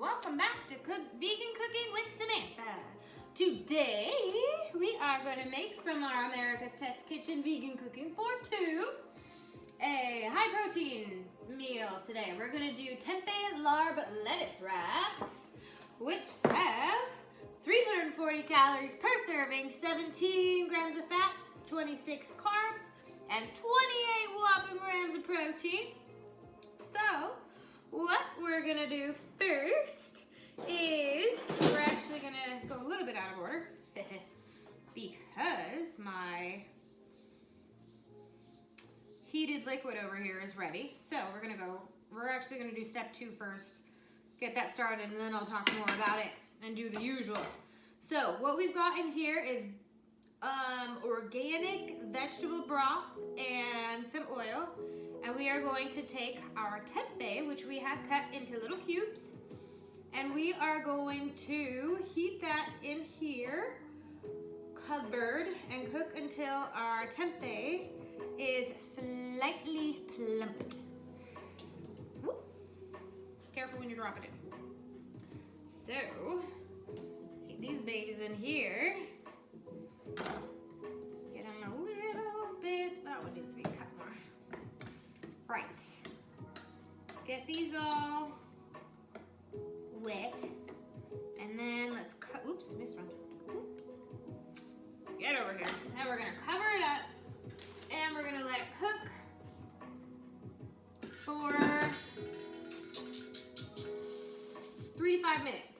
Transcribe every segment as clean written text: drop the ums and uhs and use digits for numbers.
welcome back to Vegan Cooking with Samantha. Today we are going to make from our America's Test Kitchen Vegan Cooking for Two a high protein meal today. We're going to do Tempeh Larb Lettuce Wraps, which have 340 calories per serving, 17 grams of fat, 26 carbs, and 28 whopping grams of protein. So what we're gonna do first is we're actually gonna go a little bit out of order because my heated liquid over here is ready. So we're actually gonna do step 2 first, get that started, and then I'll talk more about it and do the usual. So what we've got in here is organic vegetable broth and some oil. And we are going to take our tempeh, which we have cut into little cubes, and we are going to heat that in here, covered, and cook until our tempeh is slightly plumped. Woo. Careful when you drop it in. So, heat these babies in here. Get them a little bit, that one needs to be cut more. Right, get these all wet, and then let's cut, oops, I missed one. Get over here. Now we're gonna cover it up, and we're gonna let it cook for 3 to 5 minutes.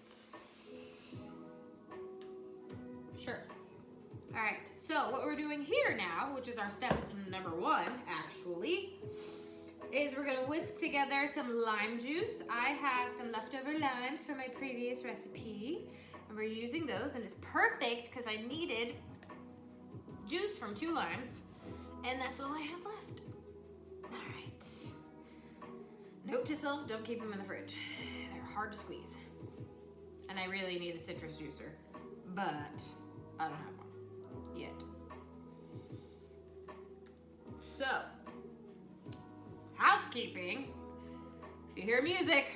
Sure. All right, so what we're doing here now, which is our step number 1, actually, is we're gonna whisk together some lime juice. I have some leftover limes from my previous recipe, and we're using those, and it's perfect because I needed juice from 2 limes, and that's all I have left. All right. Note to self, don't keep them in the fridge. They're hard to squeeze. And I really need a citrus juicer, but I don't have one yet. So, housekeeping. If you hear music,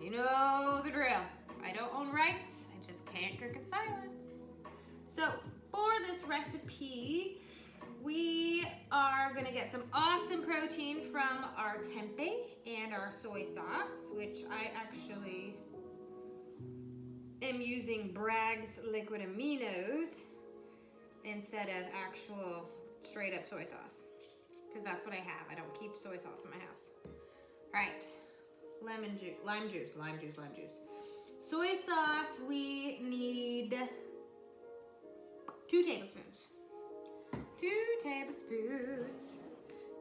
you know the drill. I don't own rights, I just can't cook in silence. So for this recipe, we are gonna get some awesome protein from our tempeh and our soy sauce, which I actually am using Bragg's liquid aminos instead of actual straight up soy sauce, because that's what I have. I don't keep soy sauce in my house. All right, lime juice. Soy sauce, we need 2 tablespoons. 2 tablespoons.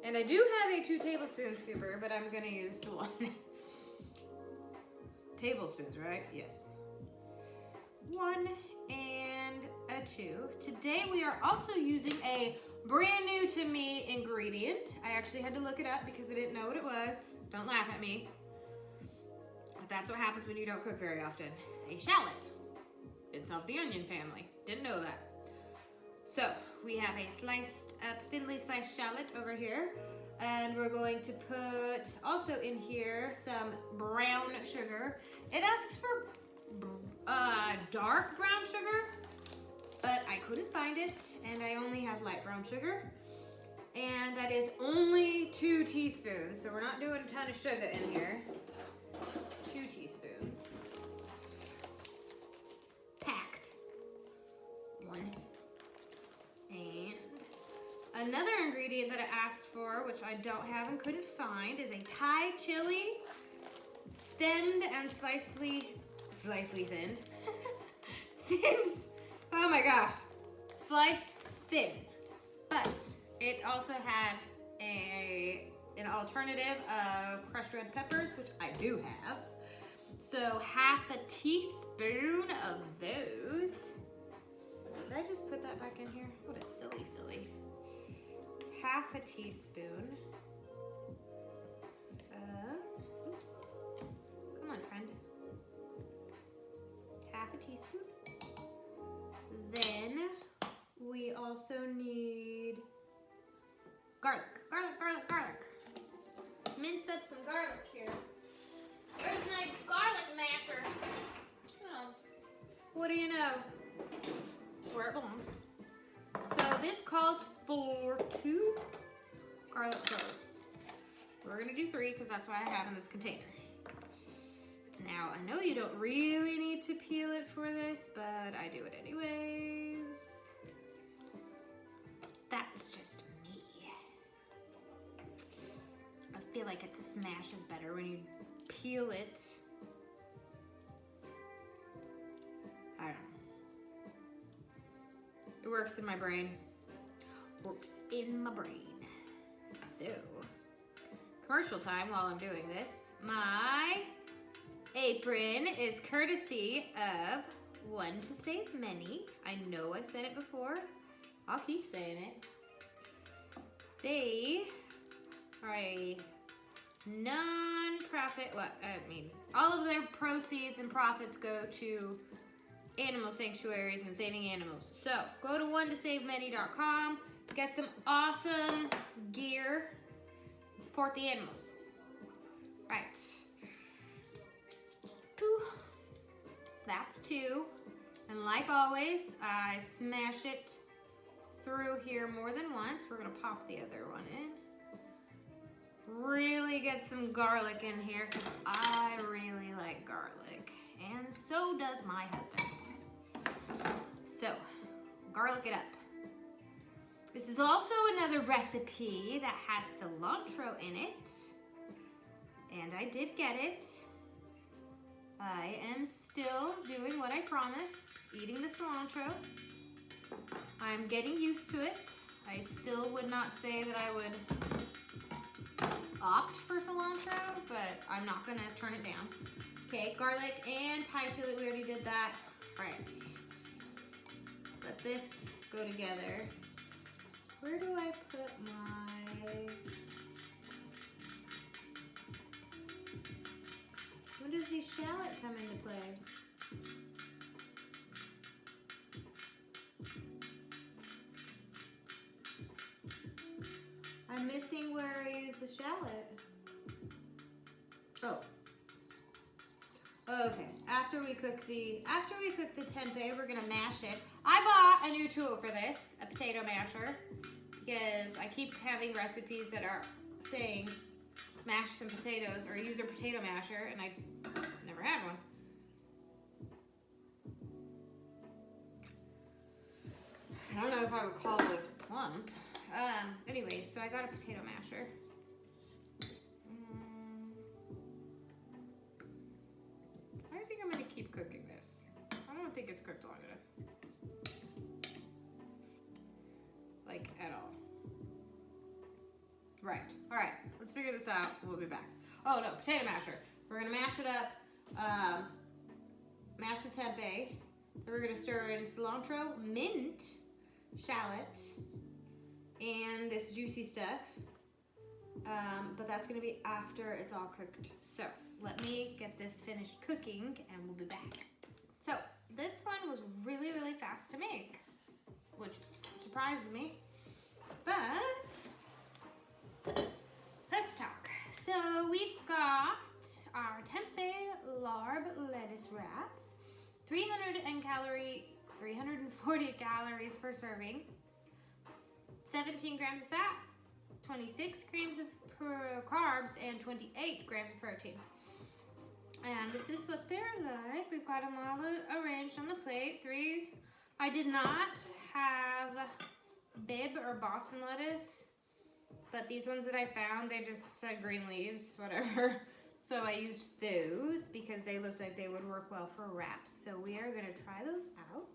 And I do have a 2 tablespoon scooper, but I'm gonna use the 1. Tablespoons, right? Yes. 1 and a 2. Today we are also using a brand new to me ingredient. I actually had to look it up because I didn't know what it was. Don't laugh at me. But that's what happens when you don't cook very often. A shallot. It's of the onion family. Didn't know that. So we have a thinly sliced shallot over here. And we're going to put also in here some brown sugar. It asks for dark brown sugar, but I couldn't find it, and I only have light brown sugar, and that is only 2 teaspoons, so we're not doing a ton of sugar in here. 2 teaspoons. Packed. 1. And another ingredient that I asked for, which I don't have and couldn't find, is a Thai chili, stemmed and slicely thin. Oh my gosh, sliced thin. But it also had an alternative of crushed red peppers, which I do have. So half a teaspoon of those. Did I just put that back in here? What a silly. Half a teaspoon. Oops. Come on, friend. Half a teaspoon. Then we also need garlic. Mince up some garlic here. Where's my garlic masher? what do you know? Where it belongs. So this calls for 2 garlic cloves. We're gonna do 3 because that's what I have in this container. Now, I know you don't really need to peel it for this, but I do it anyways. That's just me. I feel like it smashes better when you peel it. I don't know. It works in my brain. Works in my brain. So, commercial time while I'm doing this. My apron is courtesy of One to Save Many. I know I've said it before. I'll keep saying it. They are a non-profit, all of their proceeds and profits go to animal sanctuaries and saving animals. So go to onetosavemany.com, get some awesome gear, support the animals. Right. 2. That's 2. And like always, I smash it through here more than once. We're gonna pop the other one in. Really get some garlic in here because I really like garlic. And so does my husband. So, garlic it up. This is also another recipe that has cilantro in it. And I did get it. I am still doing what I promised, eating the cilantro. I'm getting used to it. I still would not say that I would opt for cilantro, but I'm not gonna turn it down. Okay, garlic and Thai chili, we already did that. All right, let this go together. Where do I put my, when does the shallot come into play? I'm missing where I use the shallot. Oh. Okay. After we cook the tempeh, we're gonna mash it. I bought a new tool for this, a potato masher, because I keep having recipes that are saying mash some potatoes or use a potato masher, and I never had one. I don't know if I would call those plump. Anyway, so I got a potato masher. I think I'm gonna keep cooking this. I don't think it's cooked long enough. Like, at all. Right, all right, let's figure this out. We'll be back. Oh no, potato masher. We're gonna mash it up, mash the tempeh. Then we're gonna stir in cilantro, mint, shallot, and this juicy stuff, but that's gonna be after it's all cooked. So let me get this finished cooking and we'll be back. So this one was really, really fast to make, which surprises me, but let's talk. So we've got our Tempeh Larb Lettuce Wraps, 340 calories per serving, 17 grams of fat, 26 grams of carbs, and 28 grams of protein. And this is what they're like. We've got them all arranged on the plate. 3. I did not have Bib or Boston lettuce, but these ones that I found, they just said green leaves, whatever. So I used those because they looked like they would work well for wraps. So we are gonna try those out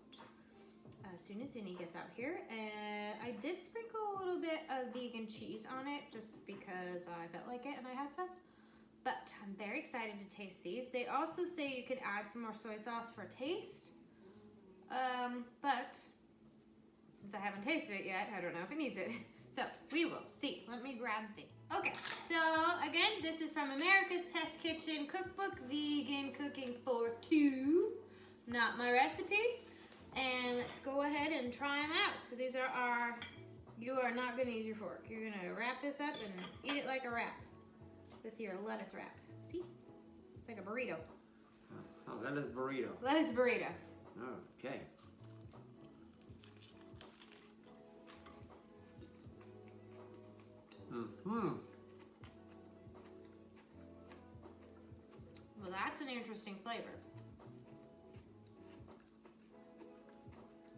as soon as Zinni gets out here. And I did sprinkle a little bit of vegan cheese on it just because I felt like it and I had some. But I'm very excited to taste these. They also say you could add some more soy sauce for taste. But since I haven't tasted it yet, I don't know if it needs it. So we will see. Let me grab it. Okay, so again, this is from America's Test Kitchen Cookbook, Vegan Cooking for 2. Not my recipe. And let's go ahead and try them out. So these are our, you are not gonna use your fork. You're gonna wrap this up and eat it like a wrap with your lettuce wrap. See? Like a burrito. Oh, lettuce burrito. Lettuce burrito. Okay. Mm-hmm. Well, that's an interesting flavor.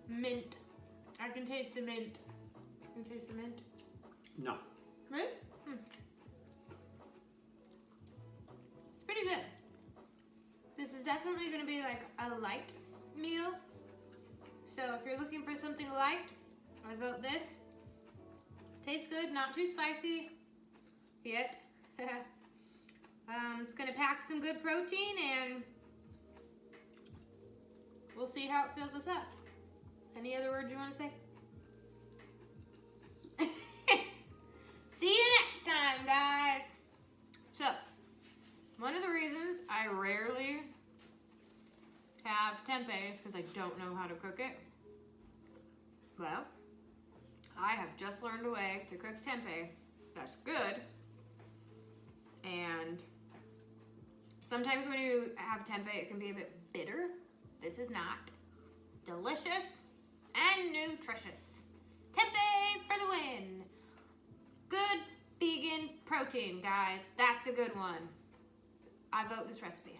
Mint. I can taste the mint. Can you taste the mint? No. Really? It's pretty good. This is definitely going to be like a light meal. So if you're looking for something light, I vote this. Tastes good, not too spicy yet. It's going to pack some good protein, and we'll see how it fills us up. Any other words you want to say? See you next time, guys. So, one of the reasons I rarely have tempeh is because I don't know how to cook it. Well, I have just learned a way to cook tempeh that's good. And sometimes when you have tempeh, it can be a bit bitter. This is not. It's delicious and nutritious. Tempeh for the win. Good vegan protein, guys. That's a good one. I vote this recipe.